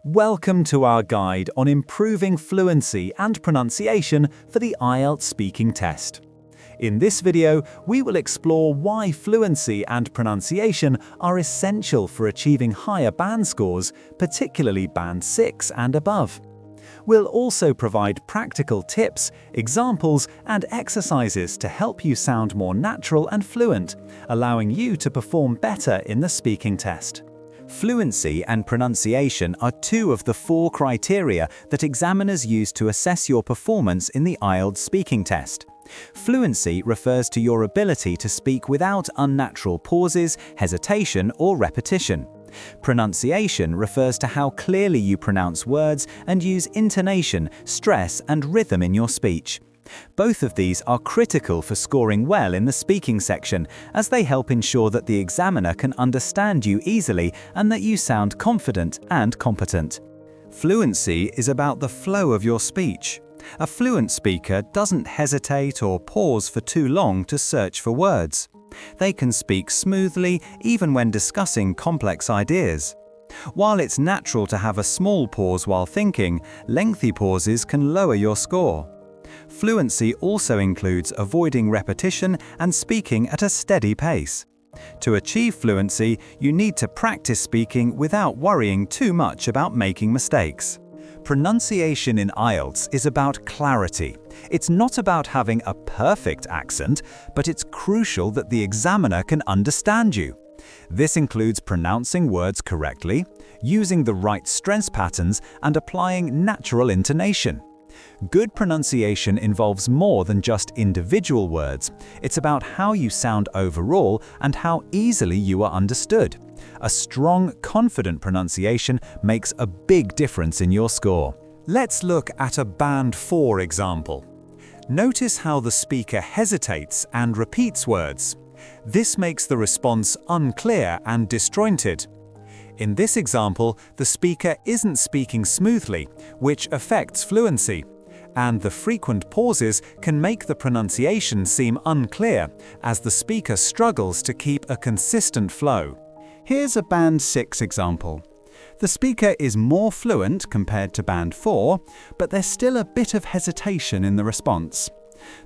Welcome to our guide on improving fluency and pronunciation for the IELTS speaking test. In this video, we will explore why fluency and pronunciation are essential for achieving higher band scores, particularly band 6 and above. We'll also provide practical tips, examples, and exercises to help you sound more natural and fluent, allowing you to perform better in the speaking test. Fluency and pronunciation are two of the 4 criteria that examiners use to assess your performance in the IELTS speaking test. Fluency refers to your ability to speak without unnatural pauses, hesitation, or repetition. Pronunciation refers to how clearly you pronounce words and use intonation, stress, and rhythm in your speech. Both of these are critical for scoring well in the speaking section, as they help ensure that the examiner can understand you easily and that you sound confident and competent. Fluency is about the flow of your speech. A fluent speaker doesn't hesitate or pause for too long to search for words. They can speak smoothly even when discussing complex ideas. While it's natural to have a small pause while thinking, lengthy pauses can lower your score. Fluency also includes avoiding repetition and speaking at a steady pace. To achieve fluency, you need to practice speaking without worrying too much about making mistakes. Pronunciation in IELTS is about clarity. It's not about having a perfect accent, but it's crucial that the examiner can understand you. This includes pronouncing words correctly, using the right stress patterns, and applying natural intonation. Good pronunciation involves more than just individual words. It's about how you sound overall and how easily you are understood. A strong, confident pronunciation makes a big difference in your score. Let's look at a Band 4 example. Notice how the speaker hesitates and repeats words. This makes the response unclear and disjointed. In this example, the speaker isn't speaking smoothly, which affects fluency, and the frequent pauses can make the pronunciation seem unclear as the speaker struggles to keep a consistent flow. Here's a Band 6 example. The speaker is more fluent compared to Band 4, but there's still a bit of hesitation in the response.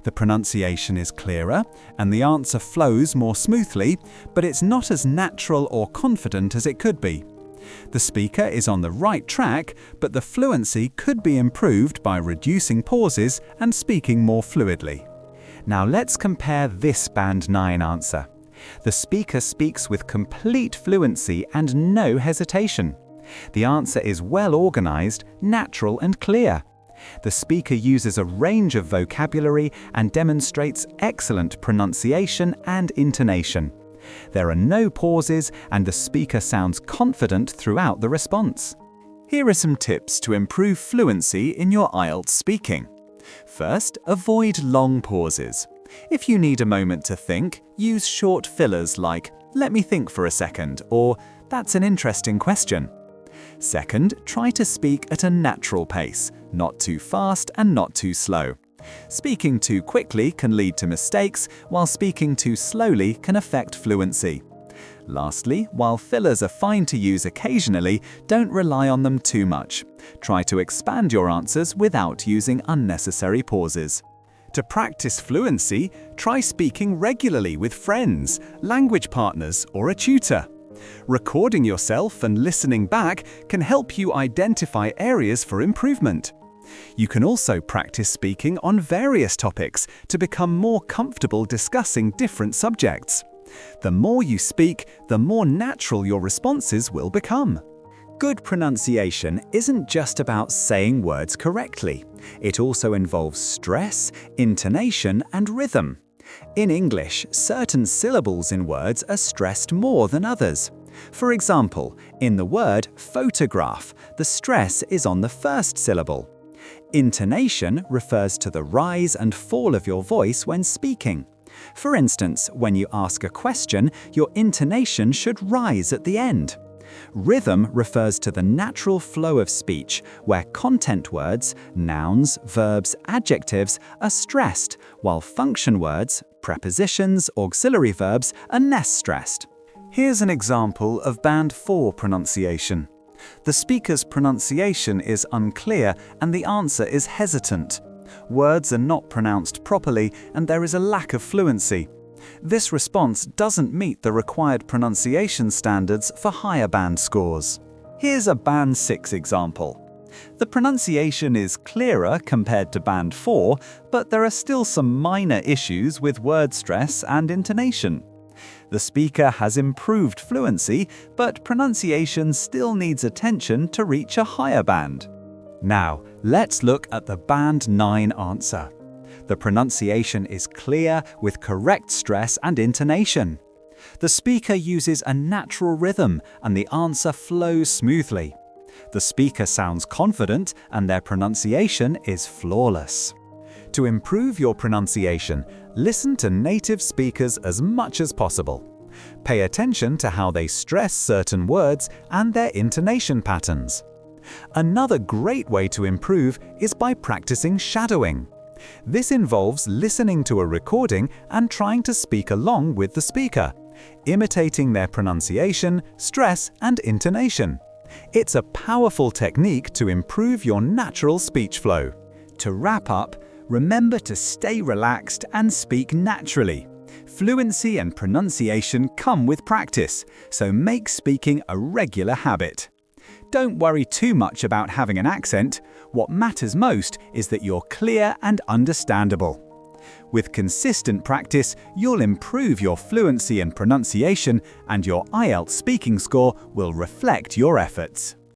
The pronunciation is clearer, and the answer flows more smoothly, but it's not as natural or confident as it could be. The speaker is on the right track, but the fluency could be improved by reducing pauses and speaking more fluidly. Now let's compare this Band 9 answer. The speaker speaks with complete fluency and no hesitation. The answer is well organized, natural, and clear. The speaker uses a range of vocabulary and demonstrates excellent pronunciation and intonation. There are no pauses, and the speaker sounds confident throughout the response. Here are some tips to improve fluency in your IELTS speaking. First, avoid long pauses. If you need a moment to think, use short fillers like, "Let me think for a second," or "That's an interesting question." Second, try to speak at a natural pace, not too fast and not too slow. Speaking too quickly can lead to mistakes, while speaking too slowly can affect fluency. Lastly, while fillers are fine to use occasionally, don't rely on them too much. Try to expand your answers without using unnecessary pauses. To practice fluency, try speaking regularly with friends, language partners, or a tutor. Recording yourself and listening back can help you identify areas for improvement. You can also practice speaking on various topics to become more comfortable discussing different subjects. The more you speak, the more natural your responses will become. Good pronunciation isn't just about saying words correctly. It also involves stress, intonation, and rhythm. In English, certain syllables in words are stressed more than others. For example, in the word photograph, the stress is on the first syllable. Intonation refers to the rise and fall of your voice when speaking. For instance, when you ask a question, your intonation should rise at the end. Rhythm refers to the natural flow of speech, where content words, nouns, verbs, adjectives are stressed, while function words, prepositions, auxiliary verbs are less stressed. Here's an example of Band 4 pronunciation. The speaker's pronunciation is unclear and the answer is hesitant. Words are not pronounced properly and there is a lack of fluency. This response doesn't meet the required pronunciation standards for higher band scores. Here's a Band 6 example. The pronunciation is clearer compared to Band 4, but there are still some minor issues with word stress and intonation. The speaker has improved fluency, but pronunciation still needs attention to reach a higher band. Now, let's look at the Band 9 answer. The pronunciation is clear with correct stress and intonation. The speaker uses a natural rhythm and the answer flows smoothly. The speaker sounds confident and their pronunciation is flawless. To improve your pronunciation, listen to native speakers as much as possible. Pay attention to how they stress certain words and their intonation patterns. Another great way to improve is by practicing shadowing. This involves listening to a recording and trying to speak along with the speaker, imitating their pronunciation, stress, and intonation. It's a powerful technique to improve your natural speech flow. To wrap up, remember to stay relaxed and speak naturally. Fluency and pronunciation come with practice, so make speaking a regular habit. Don't worry too much about having an accent. What matters most is that you're clear and understandable. With consistent practice, you'll improve your fluency and pronunciation, and your IELTS speaking score will reflect your efforts.